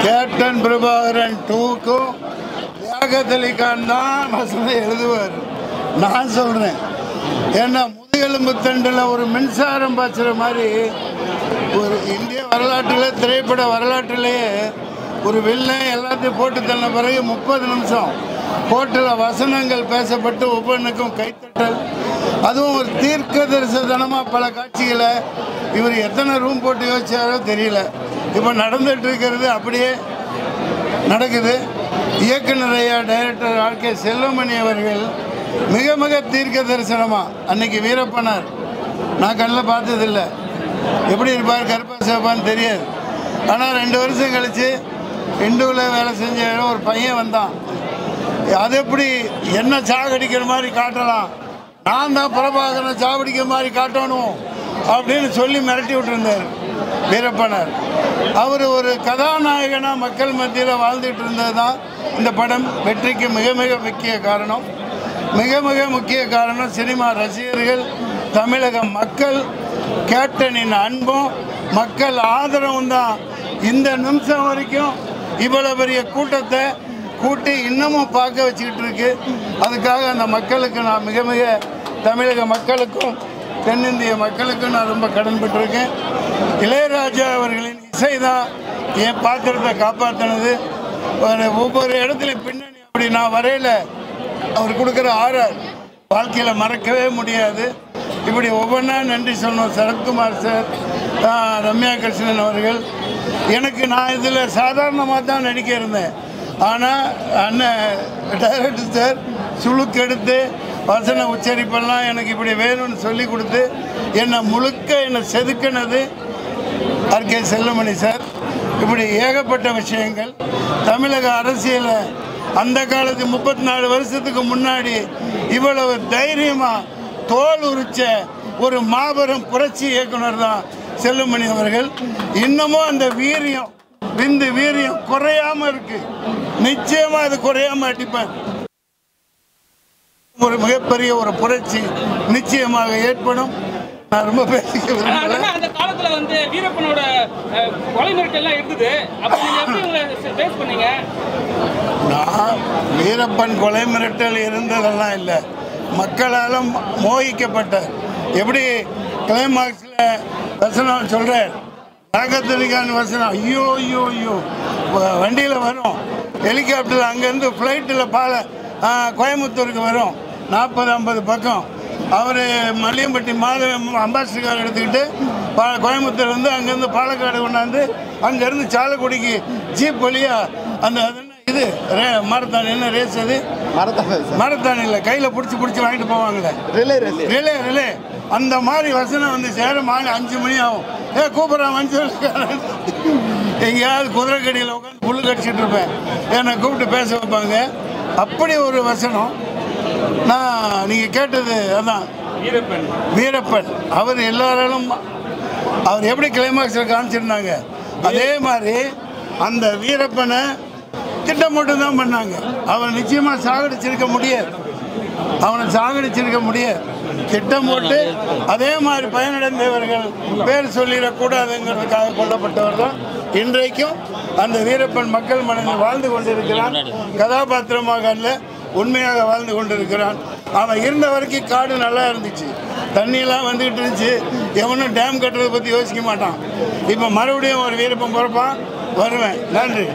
Captain Prabhakaran 2க்கும் Liaquat Ali Khan தான் வசனம் எழுதுவார். நான் சொல்கிறேன், ஏன்னா முதுகெலும்பு தண்டில் ஒரு மின்சாரம் பாய்ச்சுற மாதிரி ஒரு இந்திய வரலாற்றில், திரைப்பட வரலாற்றிலேயே ஒரு வில்லன் எல்லாத்தையும் போட்டு தள்ள பிறகு 30 நிமிஷம் கோர்ட்டில் வசனங்கள் பேசப்பட்டு ஒவ்வொன்றுக்கும் கைத்தட்டல், அதுவும் ஒரு தீர்க்க தரிசனமாக பல காட்சிகளை இவர் எத்தனை ரூம் போட்டு யோசிச்சாரோ தெரியல. இப்போ நடந்துட்டு இருக்கிறது அப்படியே நடக்குது. இயக்குனர் ஐயா டைரக்டர் ஆர்.கே. செல்வமணி அவர்கள் மிக மிக தீர்க்க தரிசனமாக அன்னைக்கு வீரப்பனார் நான் கண்ணில் பார்த்ததில்லை, எப்படி இருப்பார் கருப்பா சேப்பான்னு தெரியாது. ஆனால் 2 வருஷம் கழித்து இந்துவில் வேலை செஞ்ச ஒரு பையன் வந்தான். அது எப்படி என்ன சாகடிக்கிற மாதிரி காட்டலாம், நான் தான் பிரபாகரனை சாவடிக்கிற மாதிரி காட்டணும் அப்படின்னு சொல்லி மிரட்டி விட்டுருந்தார் வீரப்பனார். அவர் ஒரு கதாநாயகனாக மக்கள் மத்தியில் வாழ்ந்துட்டு இருந்தது தான் இந்த படம் வெற்றிக்கு மிக மிக முக்கிய காரணம். மிக மிக முக்கிய காரணம் சினிமா ரசிகர்கள், தமிழக மக்கள், கேப்டனின் அன்பும் மக்கள் ஆதரவும் தான் இந்த நிமிஷம் வரைக்கும் இவ்வளோ பெரிய கூட்டத்தை கூட்டி இன்னமும் பார்க்க வச்சுக்கிட்டு இருக்கு. அதுக்காக அந்த மக்களுக்கு நான் மிக மிக தமிழக மக்களுக்கும் தென்னிந்திய மக்களுக்கும் நான் ரொம்ப கடன்பட்டிருக்கேன். இளையராஜா அவர்களின் இசை தான் என் பாத்திரத்தை காப்பாற்றினது. ஒவ்வொரு இடத்துலையும் பின்னணி அப்படி நான் வரையில் அவர் கொடுக்குற ஆர்ஆர் வாழ்க்கையில் மறக்கவே முடியாது. இப்படி ஒவ்வொன்றா நன்றி சொல்லணும். சரத்குமார் சார், ரம்யா கிருஷ்ணன் அவர்கள். எனக்கு நான் இதில் சாதாரணமாக தான் நடிக்க இருந்தேன். ஆனால் அண்ணன் டைரக்டர் சார் சுழுக்கெடுத்து வசன உச்சரிப்பெல்லாம் எனக்கு இப்படி வேணும்னு சொல்லி கொடுத்து என்னை செதுக்கினது ஆர்.கே. செல்வமணி சார். இப்படி ஏகப்பட்ட விஷயங்கள் தமிழக அரசியலை அந்த காலத்து 34 வருஷத்துக்கு முன்னாடி இவ்வளவு தைரியமாக தோல் உரிச்ச ஒரு மாபெரும் புரட்சி இயக்குனர் தான் செல்வமணி அவர்கள். இன்னமும் அந்த வீரியம் குறையாம இருக்கு. நிச்சயமா அது குறையாம அடிப்பேன். ஒரு மிகப்பெரிய ஒரு புரட்சி நிச்சயமாக ஏற்படும். நான் ரொம்ப பேசிக்க விரும்பல. அந்த காலத்துல வந்து வீரப்பனோட கொலை மிரட்டல் எல்லாம் இருந்தது. அப்ப நீங்க எப்படி ஃபேஸ் பண்ணீங்க? நான் வீரப்பன் கொலை மிரட்டல் இருந்ததெல்லாம் இல்லை, மக்களால் மோகிக்கப்பட்ட. எப்படி கிளைமாக்ஸில் வசனம் சொல்கிறார், லியாகத் அலி கான் வசனம், ஐயோ ஐயோ ஐயோ வண்டியில் வரும், ஹெலிகாப்டரில் அங்கேருந்து ஃப்ளைட்டில் கோயம்புத்தூருக்கு வரும் 40-50 பக்கம். அவர் மல்லியம்பட்டி மாதவ அம்பாசிடர் எடுத்துக்கிட்டு கோயம்புத்தூர் வந்து அங்கேருந்து பாலக்காடு கொண்டாந்து அங்கேருந்து சாலக்குடிக்கு ஜீப் வழியாக அந்த இது மாரத்தான், என்ன ரேஸ் அது, மாரத்தான் இல்லை, கையில் பிடிச்சி வாங்கிட்டு போவாங்களே ரிலே, அந்த மாதிரி வசனம் வந்து சேர மாலை 5 மணி ஆகும். கூப்பிட்றான் மனுஷன், எங்கேயாவது குதிரைக்கடியில் உட்காந்து புல்லு கடிச்சிட்டு இருப்பேன், என்னை கூப்பிட்டு பேச வைப்பாங்க. அப்படி ஒரு வசனம். நான் நீங்கள் கேட்டது அதான் வீரப்பன். அவர் எல்லாராலும் அவர் எப்படி கிளைமாக்ஸில் காமிச்சிருந்தாங்க, அதே மாதிரி அந்த வீரப்பனை திட்டம் மட்டும் தான் பண்ணாங்க. அவனை நிச்சயமாக சாகடிச்சிருக்க முடியாது. திட்டம் போட்டு அதே மாதிரி பயனடைந்தவர்கள் பேர் சொல்லிடக்கூடாதுங்கிறதுக்காக கொல்லப்பட்டவர் தான் இன்றைக்கும் அந்த வீரப்பன் மக்கள் மனதில் வாழ்ந்து கொண்டிருக்கிறான். கதாபாத்திரமாக அல்ல, உண்மையாக வாழ்ந்து கொண்டிருக்கிறான். அவன் இருந்த வரைக்கும் காடு நல்லா இருந்துச்சு, தண்ணியெல்லாம் வந்துக்கிட்டு இருந்துச்சு, எவனும் டேம் கட்டுறதை பற்றி யோசிக்க மாட்டான். இப்போ மறுபடியும் ஒரு வீரப்பன் பிறப்பான், வருவேன். நன்றி.